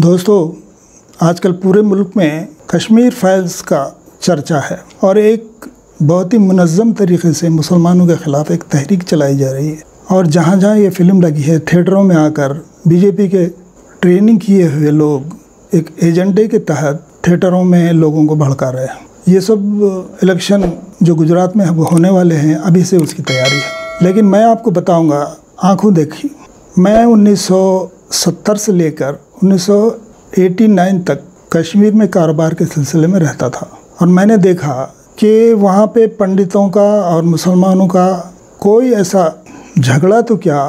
दोस्तों, आजकल पूरे मुल्क में कश्मीर फाइल्स का चर्चा है और एक बहुत ही मुनज़्ज़म तरीके से मुसलमानों के ख़िलाफ़ एक तहरीक चलाई जा रही है। और जहाँ जहाँ ये फ़िल्म लगी है, थिएटरों में आकर बीजेपी के ट्रेनिंग किए हुए लोग एक एजेंडे के तहत थिएटरों में लोगों को भड़का रहे हैं। ये सब इलेक्शन जो गुजरात में होने वाले हैं, अभी से उसकी तैयारी है। लेकिन मैं आपको बताऊँगा आँखों देखी, मैं 1970 से लेकर 1989 तक कश्मीर में कारोबार के सिलसिले में रहता था और मैंने देखा कि वहाँ पे पंडितों का और मुसलमानों का कोई ऐसा झगड़ा तो क्या,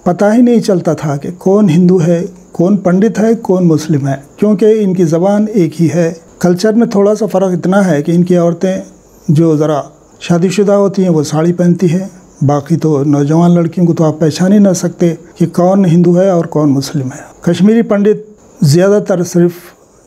पता ही नहीं चलता था कि कौन हिंदू है, कौन पंडित है, कौन मुस्लिम है, क्योंकि इनकी ज़बान एक ही है। कल्चर में थोड़ा सा फ़र्क इतना है कि इनकी औरतें जो ज़रा शादीशुदा होती हैं वो साड़ी पहनती हैं, बाकी तो नौजवान लड़कियों को तो आप पहचान ही ना सकते कि कौन हिंदू है और कौन मुस्लिम है। कश्मीरी पंडित ज़्यादातर सिर्फ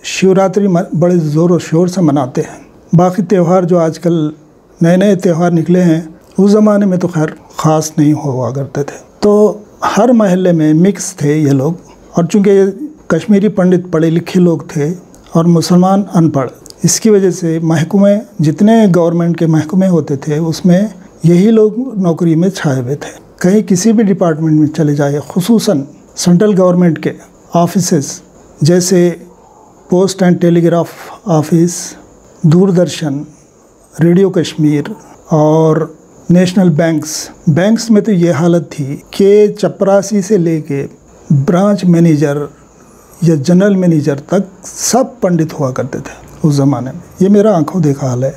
शिवरात्रि बड़े ज़ोर और शोर से मनाते हैं। बाकी त्यौहार जो आजकल नए नए त्यौहार निकले हैं, उस ज़माने में तो खैर ख़ास नहीं हुआ करते थे। तो हर महल्ले में मिक्स थे ये लोग, और चूँकि कश्मीरी पंडित पढ़े लिखे लोग थे और मुसलमान अनपढ़, इसकी वजह से महकमे, जितने गवर्नमेंट के महकमे होते थे उसमें यही लोग नौकरी में छाए हुए थे। कहीं किसी भी डिपार्टमेंट में चले जाए, खुसूसन सेंट्रल गवर्नमेंट के ऑफिसेस जैसे post and telegraph office, Doordarshan, radio Kashmir और नेशनल बैंक्स में तो ये हालत थी कि चपरासी से लेके ब्रांच मैनेजर या जनरल मैनेजर तक सब पंडित हुआ करते थे उस ज़माने में। ये मेरा आंखों देखा हाल है,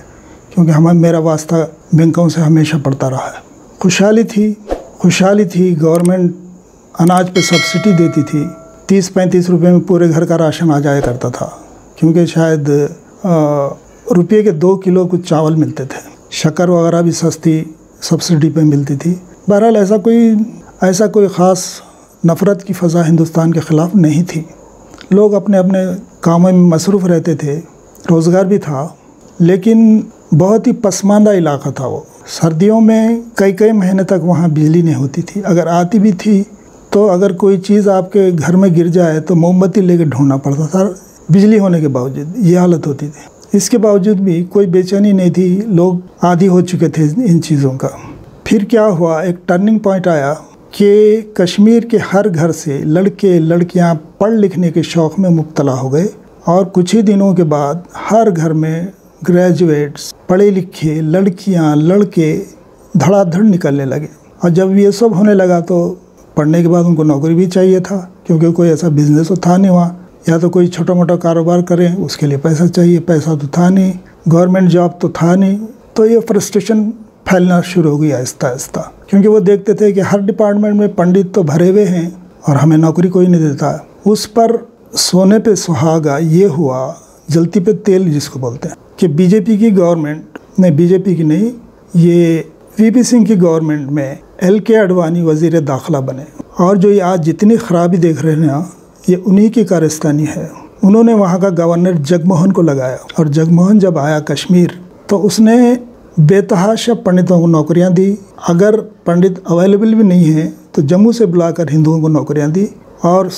क्योंकि मेरा वास्ता बैंकों से हमेशा पड़ता रहा है। खुशहाली थी। गवर्नमेंट अनाज पे सब्सिडी देती थी, 30-35 रुपये में पूरे घर का राशन आ जाया करता था, क्योंकि शायद रुपये के 2 किलो कुछ चावल मिलते थे। शक्कर वगैरह भी सस्ती सब्सिडी पे मिलती थी। बहरहाल ऐसा कोई ख़ास नफ़रत की फ़ज़ा हिंदुस्तान के ख़िलाफ़ नहीं थी। लोग अपने अपने कामों में मसरूफ़ रहते थे, रोज़गार भी था, लेकिन बहुत ही पसमानदा इलाका था वो। सर्दियों में कई महीने तक वहाँ बिजली नहीं होती थी। अगर आती भी थी तो अगर कोई चीज़ आपके घर में गिर जाए तो मोमबत्ती लेकर ढूंढना पड़ता था, बिजली होने के बावजूद ये हालत होती थी। इसके बावजूद भी कोई बेचैनी नहीं थी, लोग आदी हो चुके थे इन चीज़ों का। फिर क्या हुआ, एक टर्निंग पॉइंट आया कि कश्मीर के हर घर से लड़के लड़कियां पढ़ लिखने के शौक़ में मुब्तला हो गए और कुछ ही दिनों के बाद हर घर में ग्रेजुएट्स, पढ़े लिखे लड़कियां लड़के धड़ाधड़ निकलने लगे। और जब ये सब होने लगा तो पढ़ने के बाद उनको नौकरी भी चाहिए था, क्योंकि कोई ऐसा बिज़नेस तो था नहीं वहाँ, या तो कोई छोटा मोटा कारोबार करें उसके लिए पैसा चाहिए, पैसा तो था नहीं, गवर्नमेंट जॉब तो था नहीं। तो ये फ्रस्ट्रेशन फैलना शुरू हो गई आहिस्ता आहिस्ता, क्योंकि वो देखते थे कि हर डिपार्टमेंट में पंडित तो भरे हुए हैं और हमें नौकरी कोई नहीं देता। उस पर सोने पे सुहागा ये हुआ, जलती पे तेल जिसको बोलते हैं, कि बीजेपी की गवर्नमेंट नहीं, बीजेपी की नहीं, ये वीपी सिंह की गवर्नमेंट में LK आडवाणी वज़ीर दाखिला बने। और जो ये आज जितनी ख़राबी देख रहे हैं ना, ये उन्हीं की कारस्तानी है। उन्होंने वहाँ का गवर्नर जगमोहन को लगाया, और जगमोहन जब आया कश्मीर तो उसने बेतहाशा पंडितों को नौकरियाँ दी। अगर पंडित अवेलेबल भी नहीं हैं तो जम्मू से बुलाकर हिंदुओं को नौकरियाँ दी। और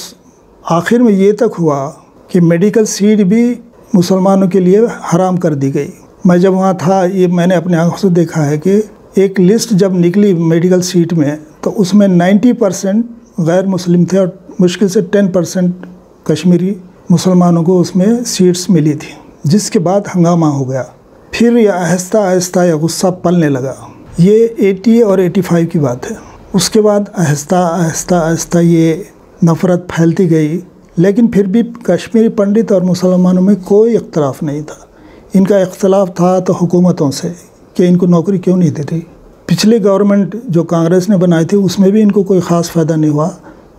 आखिर में ये तक हुआ कि मेडिकल सीट भी मुसलमानों के लिए हराम कर दी गई। मैं जब वहाँ था, ये मैंने अपने आँखों से देखा है कि एक लिस्ट जब निकली मेडिकल सीट में तो उसमें 90% गैर मुस्लिम थे और मुश्किल से 10% कश्मीरी मुसलमानों को उसमें सीट्स मिली थी, जिसके बाद हंगामा हो गया। फिर ये आहिस्ता आहिस्ता यह गुस्सा पलने लगा। ये 80 और 85 की बात है। उसके बाद आहिस्ता आहिस्ता ये नफ़रत फैलती गई, लेकिन फिर भी कश्मीरी पंडित और मुसलमानों में कोई इख्तलाफ नहीं था। इनका इख्तलाफ था तो हुकूमतों से कि इनको नौकरी क्यों नहीं देती। पिछली गवर्नमेंट जो कांग्रेस ने बनाई थी उसमें भी इनको कोई ख़ास फ़ायदा नहीं हुआ,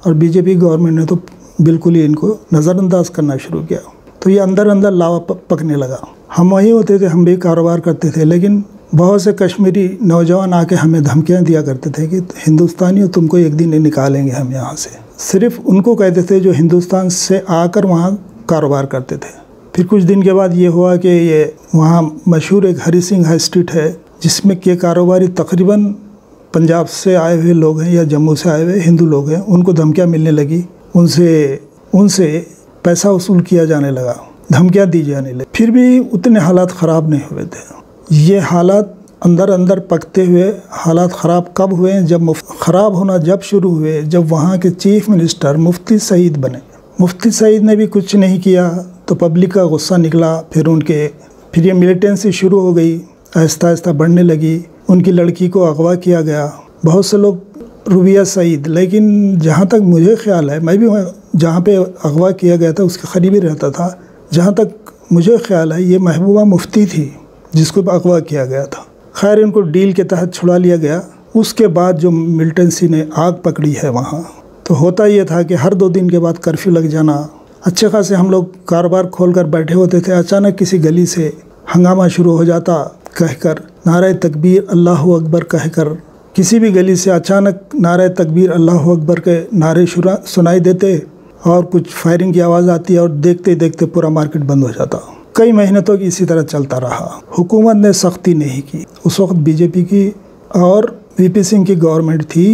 और बीजेपी गवर्नमेंट ने तो बिल्कुल ही इनको नज़रअंदाज करना शुरू किया। तो ये अंदर अंदर लावा पकने लगा। हम वही होते थे, हम भी कारोबार करते थे, लेकिन बहुत से कश्मीरी नौजवान आके हमें धमकियाँ दिया करते थे कि हिंदुस्तानियों तुमको एक दिन निकालेंगे हम यहाँ से। सिर्फ उनको कहते थे जो हिंदुस्तान से आकर वहाँ कारोबार करते थे। फिर कुछ दिन के बाद ये हुआ कि ये वहाँ मशहूर एक हरी सिंह हाई स्ट्रीट है, जिसमें के कारोबारी तकरीबन पंजाब से आए हुए लोग हैं या जम्मू से आए हुए हिंदू लोग हैं, उनको धमकियाँ मिलने लगी। उनसे पैसा वसूल किया जाने लगा, धमकियाँ दी जाने लगी। फिर भी उतने हालात ख़राब नहीं हुए थे। ये हालात अंदर अंदर पकते हुए हालात ख़राब कब हुए? जब ख़राब होना जब शुरू हुए, जब वहाँ के चीफ मिनिस्टर मुफ्ती सईद बने। मुफ्ती सईद ने भी कुछ नहीं किया तो पब्लिक का गुस्सा निकला। फिर ये मिलिटेंसी शुरू हो गई, आहिस्ता आहिस्ता बढ़ने लगी। उनकी लड़की को अगवा किया गया। बहुत से लोग रुबिया सईद, लेकिन जहाँ तक मुझे ख्याल है, मैं भी जहाँ पे अगवा किया गया था उसके करीब ही रहता था, जहाँ तक मुझे ख्याल है ये महबूबा मुफ्ती थी जिसको अगवा किया गया था। खैर इनको डील के तहत छुड़ा लिया गया। उसके बाद जो मिलिटेंसी ने आग पकड़ी है वहाँ, तो होता ये था कि हर 2 दिन के बाद कर्फ्यू लग जाना। अच्छे खासे हम लोग कारोबार खोल कर बैठे होते थे, अचानक किसी गली से हंगामा शुरू हो जाता, कहकर नारे तकबीर अल्लाहु अकबर कहकर किसी भी गली से अचानक नारे तकबीर अल्लाहु अकबर के नारे सुनाई देते और कुछ फायरिंग की आवाज़ आती और देखते देखते पूरा मार्केट बंद हो जाता। कई महीने तक इसी तरह चलता रहा। हुकूमत ने सख्ती नहीं की। उस वक्त बीजेपी की और वीपी सिंह की गवर्नमेंट थी,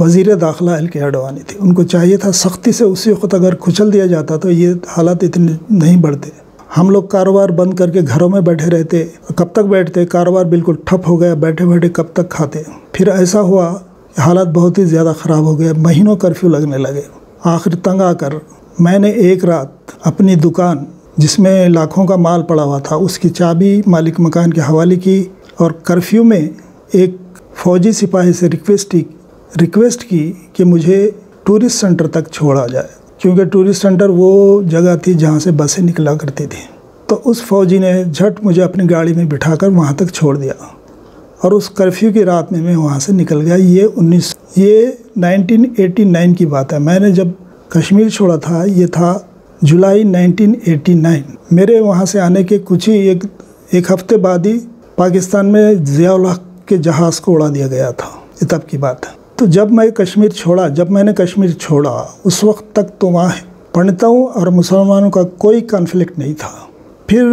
वज़ीर दाखिला एल.के. अडवाणी थी। उनको चाहिए था सख्ती से उसी वक्त अगर कुचल दिया जाता तो ये हालात इतने नहीं बढ़ते। हम लोग कारोबार बंद करके घरों में बैठे रहते। कब तक बैठते? कारोबार बिल्कुल ठप हो गया, बैठे बैठे कब तक खाते। फिर ऐसा हुआ कि हालात बहुत ही ज़्यादा ख़राब हो गए, महीनों कर्फ्यू लगने लगे। आखिर तंग आकर मैंने एक रात अपनी दुकान जिसमें लाखों का माल पड़ा हुआ था उसकी चाबी मालिक मकान के हवाले की और कर्फ्यू में एक फ़ौजी सिपाही से रिक्वेस्ट की कि मुझे टूरिस्ट सेंटर तक छोड़ा जाए, क्योंकि टूरिस्ट सेंटर वो जगह थी जहाँ से बसें निकला करती थी। तो उस फ़ौजी ने झट मुझे अपनी गाड़ी में बिठाकर वहाँ तक छोड़ दिया और उस कर्फ्यू की रात में मैं वहाँ से निकल गया। ये 1989 की बात है। मैंने जब कश्मीर छोड़ा था ये था जुलाई 1989। मेरे वहाँ से आने के कुछ ही एक हफ्ते बाद ही पाकिस्तान में ज़िया-उल हक के जहाज़ को उड़ा दिया गया था। ये तब की बात है। तो जब मैंने कश्मीर छोड़ा उस वक्त तक तो वहाँ पंडितों और मुसलमानों का कोई कॉन्फ्लिक्ट नहीं था। फिर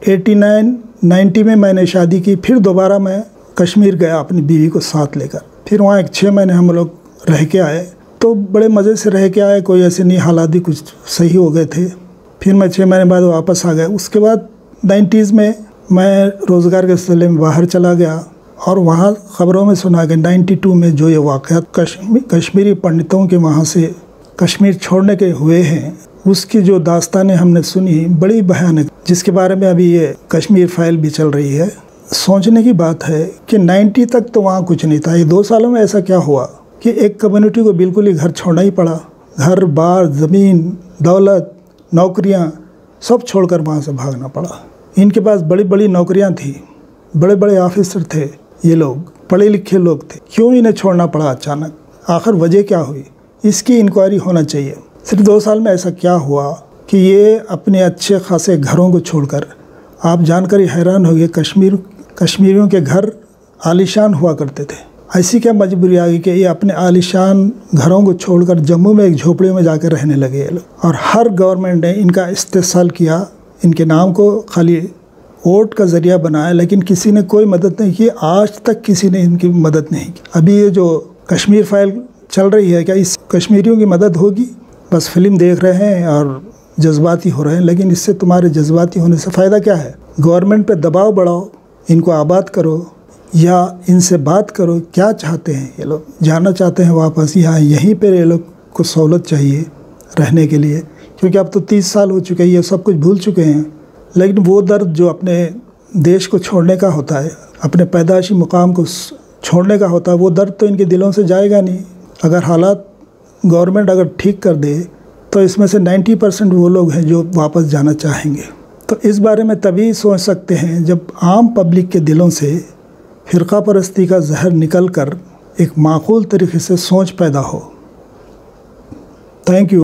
89-90 में मैंने शादी की। फिर दोबारा मैं कश्मीर गया अपनी बीवी को साथ लेकर। फिर वहाँ 6 महीने हम लोग रह के आए, तो बड़े मज़े से रह के आए। कोई ऐसे नहीं, हालात भी कुछ सही हो गए थे। फिर मैं 6 महीने बाद वापस आ गया। उसके बाद 90s में मैं रोज़गार के सिलसिले में बाहर चला गया और वहाँ ख़बरों में सुना कि 92 में जो ये वाक़यात कश्मीरी पंडितों के वहाँ से कश्मीर छोड़ने के हुए हैं, उसकी जो दास्तानें हमने सुनी बड़ी भयानक, जिसके बारे में अभी ये कश्मीर फाइल भी चल रही है। सोचने की बात है कि 90 तक तो वहाँ कुछ नहीं था। ये 2 सालों में ऐसा क्या हुआ कि एक कम्युनिटी को बिल्कुल ही घर छोड़ना ही पड़ा। घर बार, ज़मीन, दौलत, नौकरियाँ सब छोड़कर वहाँ से भागना पड़ा। इनके पास बड़ी बड़ी नौकरियाँ थी, बड़े बड़े ऑफिसर थे, ये लोग पढ़े लिखे लोग थे। क्यों इन्हें छोड़ना पड़ा अचानक? आखिर वजह क्या हुई? इसकी इंक्वायरी होना चाहिए। सिर्फ 2 साल में ऐसा क्या हुआ कि ये अपने अच्छे खासे घरों को छोड़कर, आप जानकर ही हैरान होंगे, कश्मीरियों के घर आलीशान हुआ करते थे। ऐसी क्या मजबूरी आ गई कि ये अपने आलीशान घरों को छोड़कर जम्मू में एक झोपड़ी में जाकर रहने लगे ये लोग। और हर गवर्नमेंट ने इनका इस्तेसाल किया, इनके नाम को खाली वोट का ज़रिया बनाया, लेकिन किसी ने कोई मदद नहीं की। आज तक किसी ने इनकी मदद नहीं की। अभी ये जो कश्मीर फाइल चल रही है, क्या इस कश्मीरियों की मदद होगी? बस फिल्म देख रहे हैं और जज्बाती हो रहे हैं, लेकिन इससे तुम्हारे जज्बाती होने से फ़ायदा क्या है? गवर्नमेंट पे दबाव बढ़ाओ, इनको आबाद करो या इनसे बात करो। क्या चाहते हैं ये लोग? जाना चाहते हैं वापस या यहीं पर ये लोग को सहूलत चाहिए रहने के लिए? क्योंकि अब तो 30 साल हो चुके हैं, ये सब कुछ भूल चुके हैं। लेकिन वो दर्द जो अपने देश को छोड़ने का होता है, अपने पैदाइशी मुकाम को छोड़ने का होता है, वो दर्द तो इनके दिलों से जाएगा नहीं। अगर हालात गवर्नमेंट अगर ठीक कर दे तो इसमें से 90% वो लोग हैं जो वापस जाना चाहेंगे। तो इस बारे में तभी सोच सकते हैं जब आम पब्लिक के दिलों से फ़िरका परस्ती का जहर निकल कर एक माकूल तरीके से सोच पैदा हो। Thank you.